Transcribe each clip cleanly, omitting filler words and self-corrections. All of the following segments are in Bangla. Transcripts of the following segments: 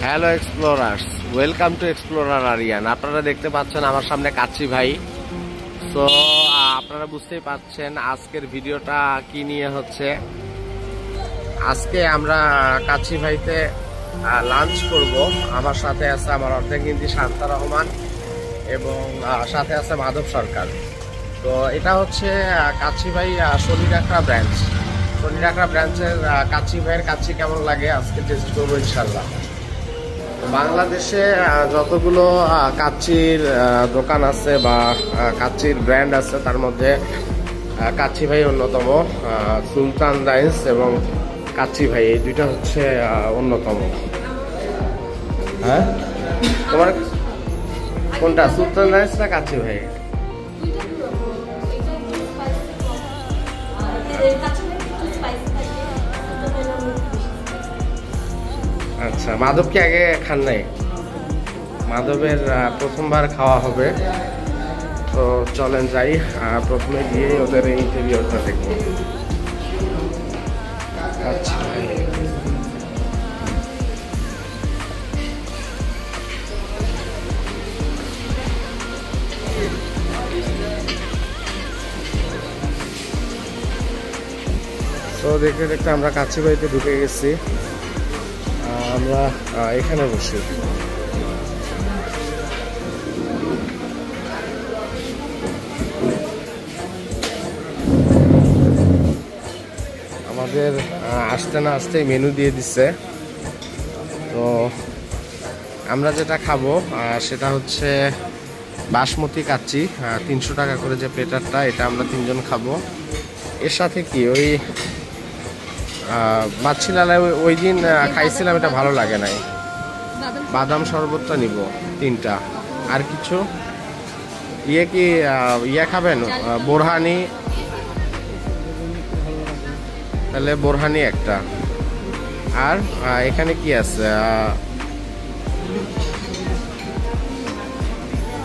Hello explorers, welcome to explorer Aryan. আপনারা দেখতে পাচ্ছেন আমার সামনে কাচ্চি ভাই। তো আপনারা বুঝতেই পাচ্ছেন আজকের ভিডিওটা কি নিয়ে হচ্ছে। আজকে আমরা কাচ্চি ভাইতে লাঞ্চ করব। আমার সাথে আছে আমার অর্ধেকগিন্তি শান্তা রহমান এবং সাথে আছে মাধব সরকার। তো এটা হচ্ছে কাচ্চি ভাই শনিরাখড়া ব্রাঞ্চ। শনিরাখড়া ব্রাঞ্চের কাচ্চি ভাইয়ের কাচ্চি কেমন লাগে আজকে টেস্ট করবো ইনশাল্লাহ। বাংলাদেশে যতগুলো কাচ্চির দোকান আছে বা কাচ্চির ব্র্যান্ড আছে তার মধ্যে কাচ্চি ভাই অন্যতম। সুলতান রাইস এবং কাচ্চি ভাই এই দুইটা হচ্ছে অন্যতম। হ্যাঁ, তোমার কোনটা, সুলতান রাইস না কাচ্চি ভাই? আচ্ছা, মাধব কি আগে খান নাই? মাধবের প্রথমবার খাওয়া হবে। তো চলেন যাই, প্রথমে গিয়ে ওদের ইন্টেরিয়রটা দেখবো। আচ্ছা, তো দেখতে দেখতে আমরা কাচ্চি ভাইতে ঢুকে গেছি। আমরা এখানে বসি। আমাদের আসতে না আসতেই মেনু দিয়ে দিচ্ছে। তো আমরা যেটা খাবো সেটা হচ্ছে বাসমতি কাচ্চি, 300 টাকা করে যে প্লেটারটা, এটা আমরা 3 জন খাবো। এর সাথে কি ওই মাছিলালায় ওই দিন খাইছিলাম, এটা ভালো লাগে নাই। বাদাম শরবতটা নিব 3টা। আর কিছু কি খাবেন? বোরহানি, তাহলে বোরহানি একটা। আর এখানে কি আছে?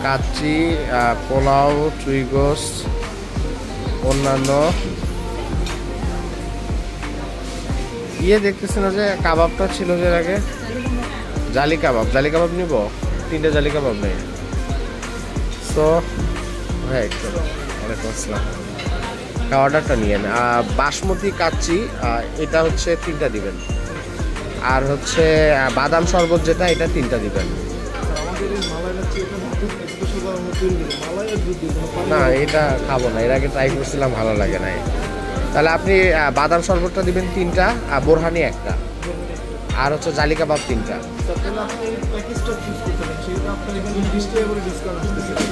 কাচ্চি, পোলাও, চুইগোস, অন্যান্য দেখতেছি না যে কাবাবটা ছিল যে আগে, জালি কাবাব। জালি কাবাব নিব 3টে জালি কাবাব নেই। সো হ্যাঁ, ওয়ালাইকুম আসসালাম, অর্ডারটা নিয়ে নেন। বাসমতি কাচ্চি এটা হচ্ছে 3টা দিবেন। আর হচ্ছে বাদাম শরবত যেটা, এটা 3টা দিবেন। না, এটা খাবো না, এর আগে ট্রাই করছিলাম, ভালো লাগে নাই। তাহলে আপনি বাদাম শরবতটা দিবেন 3টা, আর বোরহানি একটা, আর হচ্ছে জালি কাবাব 3টা।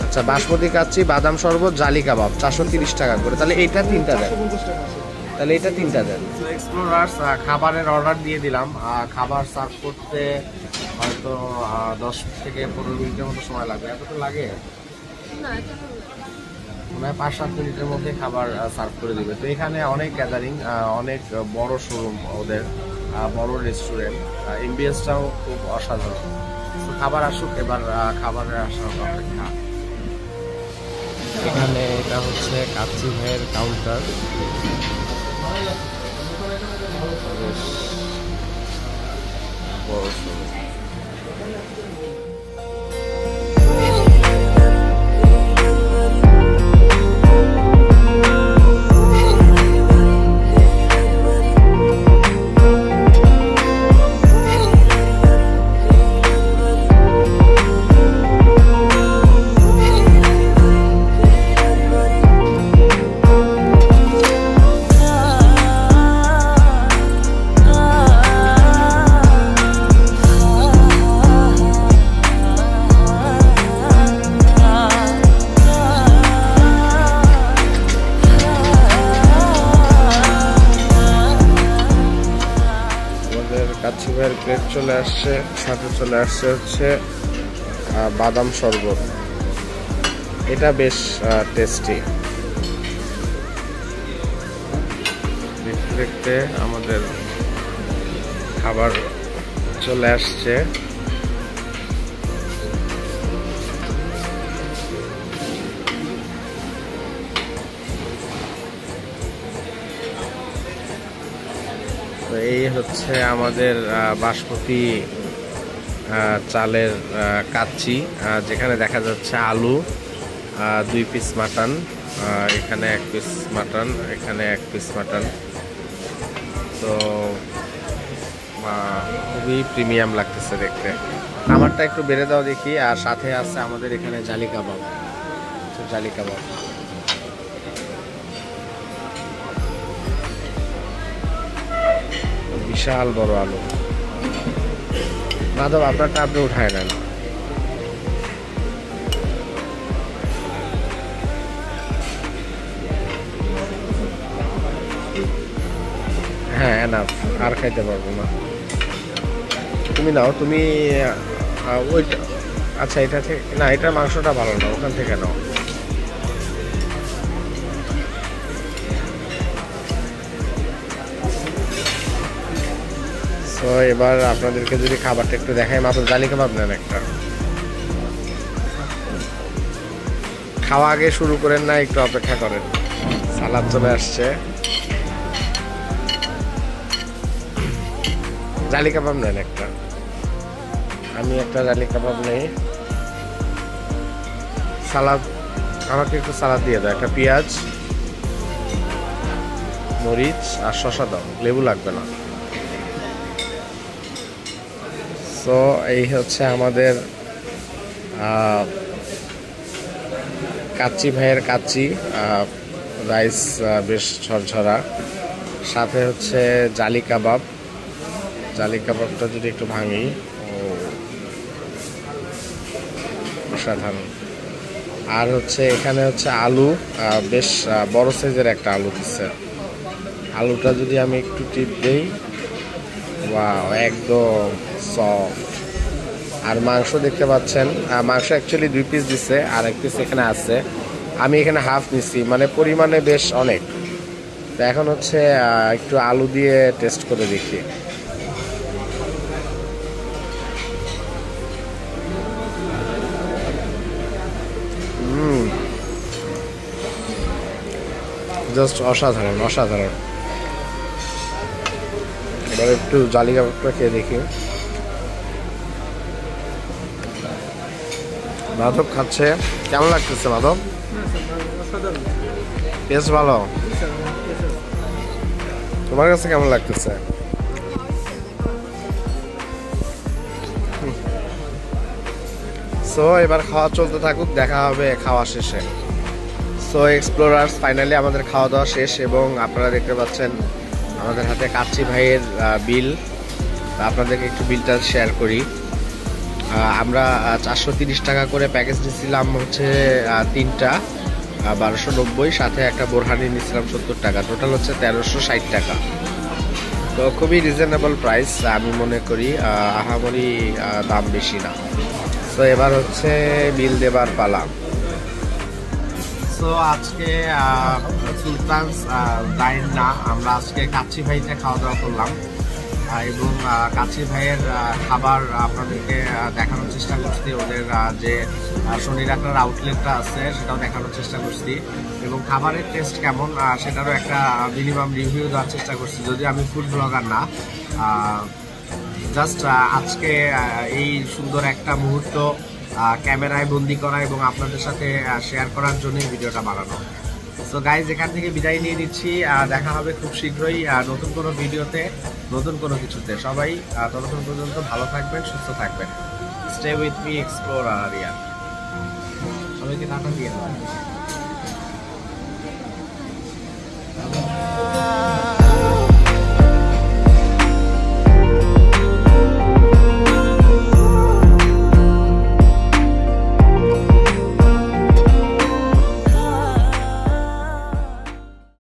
আচ্ছা, বাসমতি কাচ্চি, বাদাম শরবত, জালি কাবাব 430 টাকা করে। তাহলে এইটা 3টা দেন। তাহলে এটা 3টা দেন। এক্সপ্লোরার্স খাবারের অর্ডার দিয়ে দিলাম। খাবার সার্ভ করতে হয়তো 10 থেকে 15 মিনিটের মতো সময় লাগবে। এত তো লাগে মনে হয় 5-7 মিনিটের মধ্যে খাবার সার্ভ করে দিবে। তো এখানে অনেক গ্যাদারিং, অনেক বড় শোরুম ওদের, বড় রেস্টুরেন্ট, এমবিএসটাও খুব অসাধারণ। তো খাবার আসুক, এবার খাবারের আসার অপেক্ষা। এখানে এটা হচ্ছে কাচ্চি ভাইয়ের কাউন্টার। বড় শোরুম। কাচ্চি ভাইয়ের প্লেট চলে আসছে, সাথে চলে আসছে হচ্ছে বাদাম শরবত। এটা বেশ টেস্টি। দেখতে দেখতে আমাদের খাবার চলে আসছে। তো এই হচ্ছে আমাদের বাসমতি চালের কাচ্চি, যেখানে দেখা যাচ্ছে আলু, 2 পিস মাটন, এখানে 1 পিস মাটন, এখানে 1 পিস মাটন। তো খুবই প্রিমিয়াম লাগতেছে দেখতে। আমারটা একটু বেড়ে দাও দেখি। আর সাথে আছে আমাদের এখানে জালি কাবাব। জালি কাবাব বিশাল বড় আলু। মাধব আপনারটা আপনি উঠায় নেন। হ্যাঁ এনাফ, আর খাইতে পারবো না। তুমি নাও, তুমি ওইটা। আচ্ছা এটা থেকে না, এটার মাংসটা ভালো না, ওখান থেকে নাও। তো এবার আপনাদেরকে যদি খাবারটা একটু দেখাই, মাত্র জালি কাবাব নেন একটা। খাওয়া আগে শুরু করেন না, একটু অপেক্ষা করেন। সালাদ চলে আসছে। জালি কাবাব নেন একটা। আমি একটা জালি কাবাব নেই। সালাদ আমাকে একটু সালাদ দিয়ে দাও, একটা পেঁয়াজ, মরিচ আর শসা দাও, লেবু লাগবে না। তো এই হচ্ছে আমাদের কাচ্চি ভাইয়ের কাচ্চি, রাইস বেশ ঝরঝরা, সাথে হচ্ছে জালি কাবাব। জালি কাবাবটা যদি একটু ভাঙি, অসাধারণ। আর হচ্ছে এখানে হচ্ছে আলু, বেশ বড় সাইজের একটা আলু দিচ্ছে। আলুটা যদি আমি একটু টিপ দেই, ওয়াও একদম সফট। আর মাংস দেখতে পাচ্ছেন, মাংস অ্যাকচুয়ালি 2 পিস দিচ্ছে, আর 1 পিস এখানে আছে। আমি এখানে হাফ নিচ্ছি, মানে পরিমাণে বেশ অনেক। তো এখন হচ্ছে একটু আলু দিয়ে টেস্ট করে দেখি। জাস্ট অসাধারণ অসাধারণ। এবার একটু জালি কাবাবটা খেয়ে দেখি। মাধব খাচ্ছে, কেমন লাগতেছে মাধব? টেস্ট ভালো। তোমার কাছে কেমন লাগতেছে? সো এবার খাওয়া চলতে থাকুক, দেখা হবে খাওয়া শেষে। সো এক্সপ্লোরার্স, ফাইনালি আমাদের খাওয়া দাওয়া শেষ, এবং আপনারা দেখতে পাচ্ছেন আমাদের হাতে কাচ্চি ভাইয়ের বিল। আপনাদেরকে একটু বিলটা শেয়ার করি। আমরা 430 টাকা করে প্যাকেজ নিয়েছিলাম হচ্ছে 3টা, 1290, সাথে একটা বোরহানি নিয়েছিলাম 70 টাকা, টোটাল হচ্ছে 1360 টাকা। তো খুবই রিজনেবল প্রাইস আমি মনে করি, আহামরি দাম বেশি না। তো এবার হচ্ছে বিল দেবার পালা। সো আজকে সুলতানস ডাইন না, আমরা আজকে কাচ্চি ভাইতে খাওয়া দাওয়া করলাম, এবং কাচ্চি ভাইয়ের খাবার আপনাদেরকে দেখানোর চেষ্টা করছি। ওদের যে শনিরাখার আউটলেটটা আছে সেটাও দেখানোর চেষ্টা করছি, এবং খাবারের টেস্ট কেমন সেটারও একটা মিনিমাম রিভিউ দেওয়ার চেষ্টা করছি। যদিও আমি ফুড ব্লগার না, জাস্ট আজকে এই সুন্দর একটা মুহূর্ত ক্যামেরায় বন্দি করা এবং আপনাদের সাথে শেয়ার করার জন্যই ভিডিওটা বানানো। সো গাইজ, এখান থেকে বিদায় নিয়ে নিচ্ছি। দেখা হবে খুব শীঘ্রই নতুন কোনো ভিডিওতে, নতুন কোনো কিছুতে। সবাই ততক্ষণ পর্যন্ত ভালো থাকবেন, সুস্থ থাকবেন। Stay with me explore Aryan. সবাইকে টাটা দিয়ে দাও।